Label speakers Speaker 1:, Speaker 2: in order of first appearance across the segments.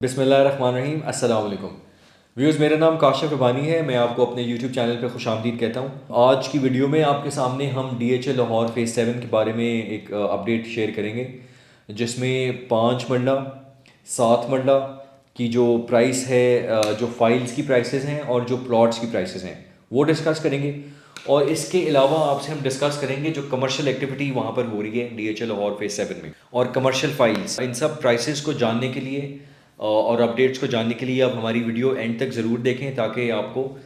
Speaker 1: बिस्मिल्लाहिर्रहमानिर्रहीम अस्सलाम वालेकुम व्यूज़। मेरा नाम काशिफ रबानी है। मैं आपको अपने यूट्यूब चैनल पे खुशामदीद कहता हूँ। आज की वीडियो में आपके सामने हम DHA लाहौर फ़ेज़ 7 के बारे में एक अपडेट शेयर करेंगे, जिसमें 5 मरला 7 मरला की जो प्राइस है, जो फाइल्स की प्राइसेस हैं और जो प्लॉट्स की प्राइसेस हैं वो डिस्कस करेंगे। और इसके अलावा आपसे हम डिस्कस करेंगे जो कमर्शियल एक्टिविटी वहाँ पर हो रही है DHA लाहौर फ़ेज़ 7 में, और कमर्शियल फाइल्स। इन सब प्राइसेस को जानने के लिए और अपडेट्स को जानने के लिए आप हमारी वीडियो एंड तक ज़रूर देखें, ताकि आपको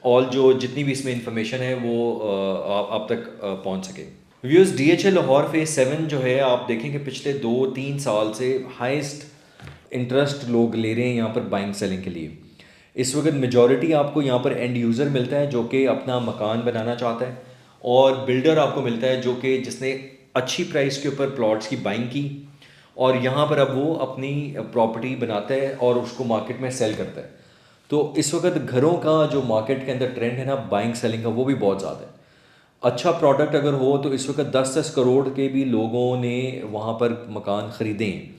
Speaker 1: ऑल जो जितनी भी इसमें इंफॉर्मेशन है वो आप तक पहुंच सके। व्यूज़, DHA लाहौर फ़ेज़ 7 जो है, आप देखेंगे पिछले 2-3 साल से हाईएस्ट इंटरेस्ट लोग ले रहे हैं यहाँ पर बाइंग सेलिंग के लिए। इस वक्त मेजॉरिटी आपको यहाँ पर एंड यूज़र मिलता है जो कि अपना मकान बनाना चाहता है, और बिल्डर आपको मिलता है जो कि जिसने अच्छी प्राइस के ऊपर प्लॉट्स की बाइंग की और यहाँ पर अब वो अपनी प्रॉपर्टी बनाता है और उसको मार्केट में सेल करता है। तो इस वक्त घरों का जो मार्केट के अंदर ट्रेंड है ना बाइंग सेलिंग का, वो भी बहुत ज़्यादा है। अच्छा प्रोडक्ट अगर हो तो इस वक्त 10-10 करोड़ के भी लोगों ने वहाँ पर मकान ख़रीदे हैं।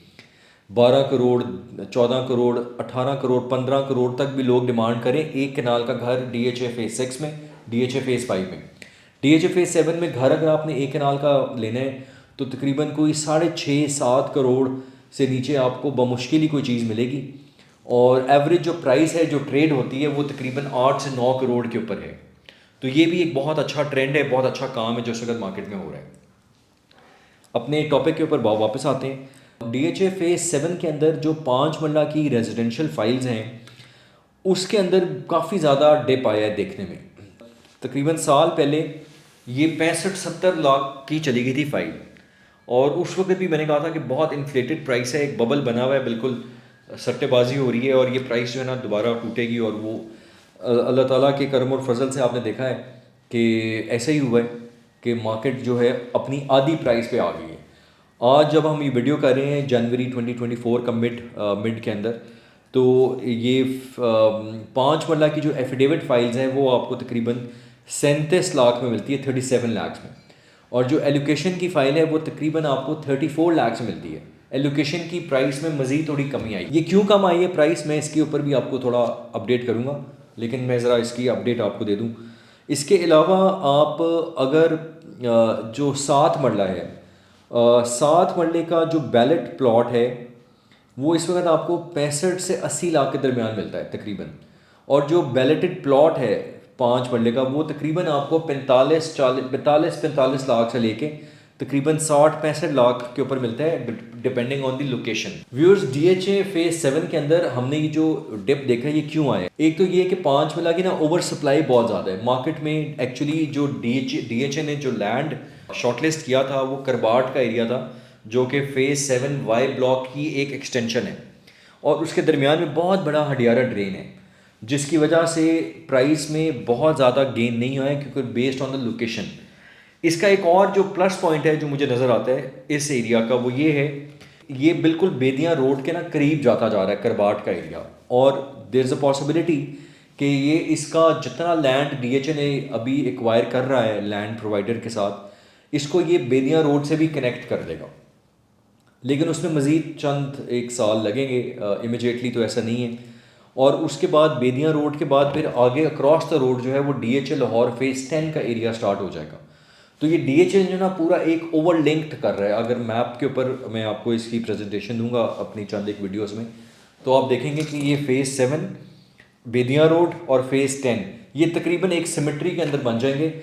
Speaker 1: 12 करोड़, 14 करोड़, 18 करोड़, 15 करोड़ तक भी लोग डिमांड करें एक कनाल का घर DHA फ़ेज़ 6 में, DHA फ़ेज़ 5 में। DHA फ़ेज़ 7 में घर अगर आपने एक कनाल का लेना है तो तकरीबन कोई 6.5-7 करोड़ से नीचे आपको बमुश्किल ही कोई चीज़ मिलेगी। और एवरेज जो प्राइस है जो ट्रेड होती है वो तकरीबन 8 से 9 करोड़ के ऊपर है। तो ये भी एक बहुत अच्छा ट्रेंड है, बहुत अच्छा काम है जो इस वक्त मार्केट में हो रहा है। अपने टॉपिक के ऊपर वापस आते हैं। DHA फ़ेज़ 7 के अंदर जो 5 मरला की रेजिडेंशियल फाइल्स हैं उसके अंदर काफ़ी ज़्यादा डिप आया है देखने में। तकरीबन साल पहले ये 65-70 लाख की चली गई थी फाइल, और उस वक्त भी मैंने कहा था कि बहुत इन्फ्लेटेड प्राइस है, एक बबल बना हुआ है, बिल्कुल सट्टेबाजी हो रही है और ये प्राइस जो है ना दोबारा टूटेगी। और वो अल्लाह ताला के करम और फजल से आपने देखा है कि ऐसा ही हुआ है कि मार्केट जो है अपनी आधी प्राइस पे आ गई है। आज जब हम ये वीडियो कर रहे हैं जनवरी 2024 का मिड के अंदर, तो ये 5 मरला की जो एफिडेविट फाइल्स हैं वो आपको तकरीबन 37 लाख में मिलती है, 37 लाख में। और जो एलोकेशन की फ़ाइल है वो तकरीबन आपको 34 लाख में मिलती है। एलोकेशन की प्राइस में मज़ीद थोड़ी कमी आई। ये क्यों कम आई है प्राइस, मैं इसके ऊपर भी आपको थोड़ा अपडेट करूँगा, लेकिन मैं ज़रा इसकी अपडेट आपको दे दूँ। इसके अलावा आप अगर जो 7 मरला है, 7 मरले का जो बैलेट प्लॉट है वो इस वक्त आपको 65 से 80 लाख के दरमियान मिलता है तकरीबन। और जो बैलेटेड प्लॉट है 5 मरले का वो तकरीबन आपको 45 लाख से लेके तकरीबन 60-65 लाख के ऊपर मिलता है, depending on the location. Viewers, DHA phase 7 के अंदर हमने ये जो डिप देखा ये क्यों आया? एक तो ये कि 5 मरला की ना ओवर सप्लाई बहुत ज़्यादा है मार्केट में। एक्चुअली जो DHA ने जो लैंड शॉर्टलिस्ट किया था वो करबाट का एरिया था, जो कि फ़ेज़ 7 वाई ब्लॉक की एक एक्सटेंशन है, और उसके दरमियान में बहुत बड़ा हडियारा ड्रेन है, जिसकी वजह से प्राइस में बहुत ज़्यादा गेन नहीं हुआ है, क्योंकि बेस्ड ऑन द लोकेशन। इसका एक और जो प्लस पॉइंट है जो मुझे नज़र आता है इस एरिया का, वो ये है, ये बिल्कुल बेदियाँ रोड के ना करीब जाता जा रहा है करबाट का एरिया, और देयर इज़ अ पॉसिबिलिटी कि ये इसका जितना लैंड DHA ने अभी एक्वायर कर रहा है लैंड प्रोवाइडर के साथ, इसको ये बेदियाँ रोड से भी कनेक्ट कर देगा। लेकिन उसमें मज़ीद चंद एक साल लगेंगे, इमिजिएटली तो ऐसा नहीं है। और उसके बाद बेदियाँ रोड के बाद फिर आगे अक्रॉस द रोड जो है वो DHA लाहौर फ़ेज़ 10 का एरिया स्टार्ट हो जाएगा। तो ये DHA जो ना पूरा एक ओवर लिंक्ड कर रहा है। अगर मैप के ऊपर मैं आपको इसकी प्रेजेंटेशन दूंगा अपनी चंद एक वीडियोस में, तो आप देखेंगे कि ये फ़ेज़ 7 बेदियाँ रोड और फ़ेज़ 10 ये तकरीबन एक सिमेट्री के अंदर बन जाएंगे।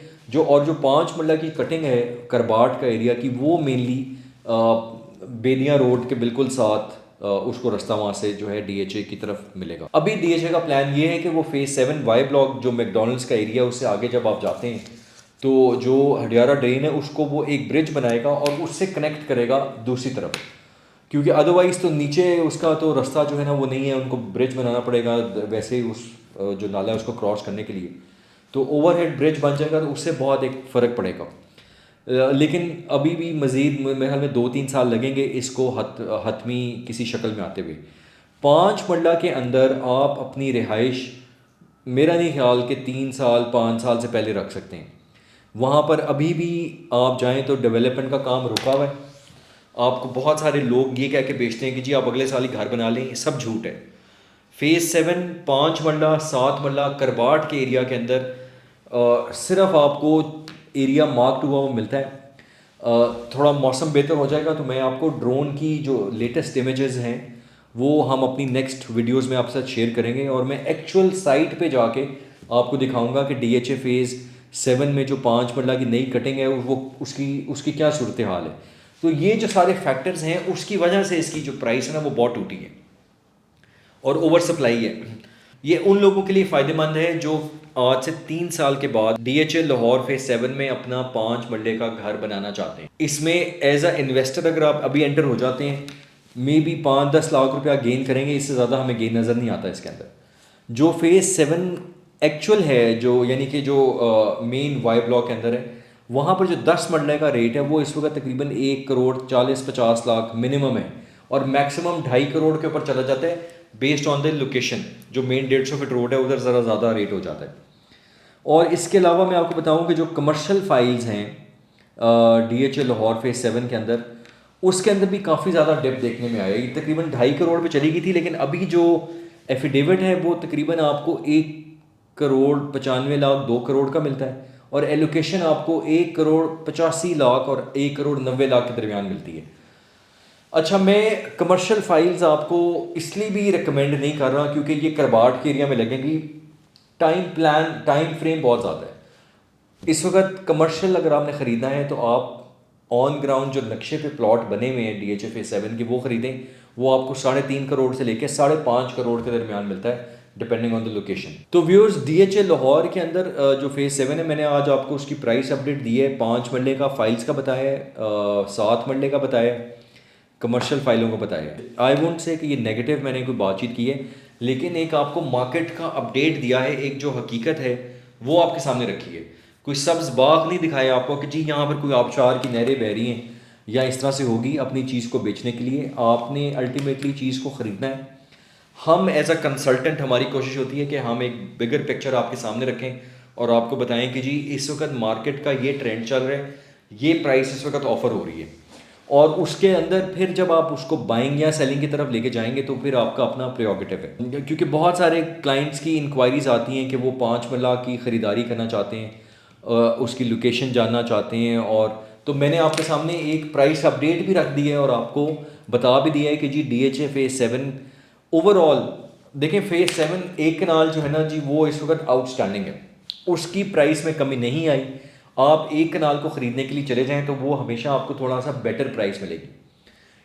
Speaker 1: और जो 5 मरला की कटिंग है करबाट का एरिया की, वो मेनली बेदियाँ रोड के बिल्कुल साथ उसको रास्ता वहाँ से जो है DHA की तरफ मिलेगा। अभी DHA का प्लान ये है कि वो फ़ेज़ 7 वाई ब्लॉक जो मैकडॉनल्ड्स का एरिया, उससे आगे जब आप जाते हैं तो जो हडियारा ड्रेन है उसको वो एक ब्रिज बनाएगा और उससे कनेक्ट करेगा दूसरी तरफ, क्योंकि अदरवाइज़ तो नीचे उसका तो रास्ता जो है ना वो नहीं है, उनको ब्रिज बनाना पड़ेगा वैसे ही उस जो नाला है उसको क्रॉस करने के लिए। तो ओवरहेड ब्रिज बन जाएगा तो उससे बहुत एक फ़र्क पड़ेगा। लेकिन अभी भी मज़ीद मेरे ख्याल में 2-3 साल लगेंगे इसको हतमी किसी शक्ल में आते हुए। 5 मरला के अंदर आप अपनी रिहाइश मेरा नहीं ख्याल कि 3 साल 5 साल से पहले रख सकते हैं। वहाँ पर अभी भी आप जाएं तो डेवलपमेंट का काम रुका हुआ है। आपको बहुत सारे लोग ये कह के बेचते हैं कि जी आप अगले साल ही घर बना लें, ये सब झूठ है। फेज़ 7 5 मरला 7 मरला करबाट के एरिया के अंदर सिर्फ आपको एरिया मार्क्ड हुआ वो मिलता है। थोड़ा मौसम बेहतर हो जाएगा तो मैं आपको ड्रोन की जो लेटेस्ट इमेजेस हैं वो हम अपनी नेक्स्ट वीडियोस में आपके साथ शेयर करेंगे, और मैं एक्चुअल साइट पे जाके आपको दिखाऊंगा कि DHA फेज़ 7 में जो 5 मरला की नई कटिंग है वो उसकी क्या सूरत हाल है। तो ये जो सारे फैक्टर्स हैं उसकी वजह से इसकी जो प्राइस है ना वो बहुत टूटी है और ओवर सप्लाई है। ये उन लोगों के लिए फ़ायदेमंद है जो आज से 3 साल के बाद DHA लाहौर फेज़ 7 में अपना 5 मरले का घर बनाना चाहते हैं। इसमें एज अ इन्वेस्टर अगर आप अभी एंटर हो जाते हैं, मे बी 5-10 लाख रुपया गेन करेंगे, इससे ज़्यादा हमें गेन नज़र नहीं आता इसके अंदर। जो फेज़ 7 एक्चुअल है, जो यानी कि जो मेन वाई ब्लॉक के अंदर है, वहाँ पर जो 10 मरले का रेट है वो इस वक्त तकरीबन 1 करोड़ 40-50 लाख मिनिमम है, और मैक्सिमम 2.5 करोड़ के ऊपर चला जाता है बेस्ड ऑन द लोकेशन। जो मेन 150 फीट रोड है उधर ज़रा ज़्यादा रेट हो जाता है। और इसके अलावा मैं आपको बताऊं कि जो कमर्शियल फाइल्स हैं DHA लाहौर फेज़ 7 के अंदर, उसके अंदर भी काफ़ी ज़्यादा डिप देखने में आया। ये तकरीबन 2.5 करोड़ पे चली गई थी, लेकिन अभी जो एफिडेविट है वो तकरीबन आपको 1 करोड़ 95 लाख 2 करोड़ का मिलता है, और एलोकेशन आपको 1 करोड़ 85 लाख और 1 करोड़ 90 लाख के दरमियान मिलती है। अच्छा, मैं कमर्शियल फाइल्स आपको इसलिए भी रिकमेंड नहीं कर रहा क्योंकि ये करबाट के एरिया में लगेंगी। टाइम फ्रेम बहुत ज़्यादा है इस वक्त। कमर्शियल अगर आपने ख़रीदना है तो आप ऑन ग्राउंड जो नक्शे पे प्लॉट बने हुए हैं DHA फेज़ 7 के वो ख़रीदें। वो आपको 3.5 करोड़ से लेकर 5.5 करोड़ के दरमियान मिलता है डिपेंडिंग ऑन द लोकेशन। तो व्यूअर्स, DHA लाहौर के अंदर जो फेज़ 7 है, मैंने आज आपको उसकी प्राइस अपडेट दी है। 5 मरले का फाइल्स का बताया है, 7 मरले का बताया है, कमर्शियल फाइलों को बताया। आई वोंट से कि ये नेगेटिव मैंने कोई बातचीत की है, लेकिन एक आपको मार्केट का अपडेट दिया है, एक जो हकीकत है वो आपके सामने रखी है। कोई सब्ज़ बाग नहीं दिखाया आपको कि जी यहाँ पर कोई आबशार की नहरें बह रही हैं या इस तरह से होगी। अपनी चीज़ को बेचने के लिए आपने अल्टीमेटली चीज़ को ख़रीदना है। हम एज अ कंसल्टेंट, हमारी कोशिश होती है कि हम एक बिगर पिक्चर आपके सामने रखें और आपको बताएं कि जी इस वक्त मार्केट का ये ट्रेंड चल रहा है, ये प्राइस इस वक्त ऑफ़र हो रही है, और उसके अंदर फिर जब आप उसको बाइंग या सेलिंग की तरफ लेके जाएंगे तो फिर आपका अपना प्रेरोगेटिव है। क्योंकि बहुत सारे क्लाइंट्स की इंक्वायरीज आती हैं कि वो 5 मरला की ख़रीदारी करना चाहते हैं, उसकी लोकेशन जानना चाहते हैं, और तो मैंने आपके सामने एक प्राइस अपडेट भी रख दी है और आपको बता भी दिया है कि जी DHA फेज़ 7 ओवरऑल देखें, फेज़ 7 एक कनाल जो है ना जी वो इस वक्त आउटस्टैंडिंग है, उसकी प्राइस में कमी नहीं आई। आप एक कनाल को ख़रीदने के लिए चले जाएं तो वो हमेशा आपको थोड़ा सा बेटर प्राइस मिलेगी।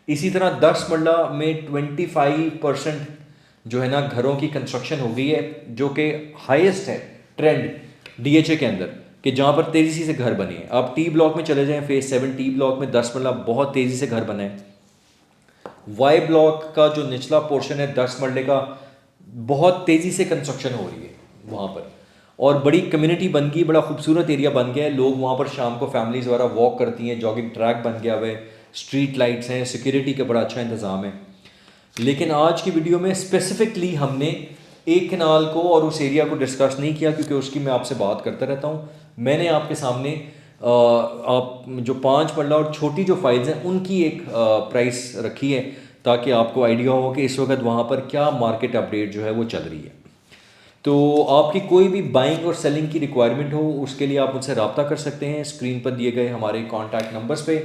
Speaker 1: इसी तरह 10 मरला में 25% जो है ना घरों की कंस्ट्रक्शन हो गई है, जो कि हाईएस्ट है ट्रेंड DHA के अंदर, कि जहाँ पर तेज़ी से घर बने हैं। आप T ब्लॉक में चले जाएं, फेज़ 7 T ब्लॉक में 10 मरला बहुत तेज़ी से घर बना है। वाई ब्लॉक का जो निचला पोर्शन है 10 मरले का, बहुत तेज़ी से कंस्ट्रक्शन हो रही है वहाँ पर, और बड़ी कम्युनिटी बन गई, बड़ा खूबसूरत एरिया बन गया है। लोग वहाँ पर शाम को फैमिलीज़ वगैरह वॉक करती हैं, जॉगिंग ट्रैक बन गया हुआ है, स्ट्रीट लाइट्स हैं, सिक्योरिटी का बड़ा अच्छा इंतज़ाम है। लेकिन आज की वीडियो में स्पेसिफिकली हमने एक कनाल को और उस एरिया को डिस्कस नहीं किया, क्योंकि उसकी मैं आपसे बात करता रहता हूँ। मैंने आपके सामने आप जो 5 मरला और छोटी जो फाइल्स हैं उनकी एक प्राइस रखी है, ताकि आपको आइडिया हो कि इस वक्त वहाँ पर क्या मार्केट अपडेट जो है वो चल रही है। तो आपकी कोई भी बाइंग और सेलिंग की रिक्वायरमेंट हो, उसके लिए आप मुझसे रब्ता कर सकते हैं स्क्रीन पर दिए गए हमारे कॉन्टैक्ट नंबर्स पे।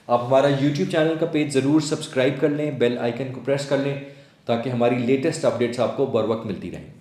Speaker 1: आप हमारा यूट्यूब चैनल का पेज ज़रूर सब्सक्राइब कर लें, बेल आइकन को प्रेस कर लें, ताकि हमारी लेटेस्ट अपडेट्स आपको बर वक्त मिलती रहें।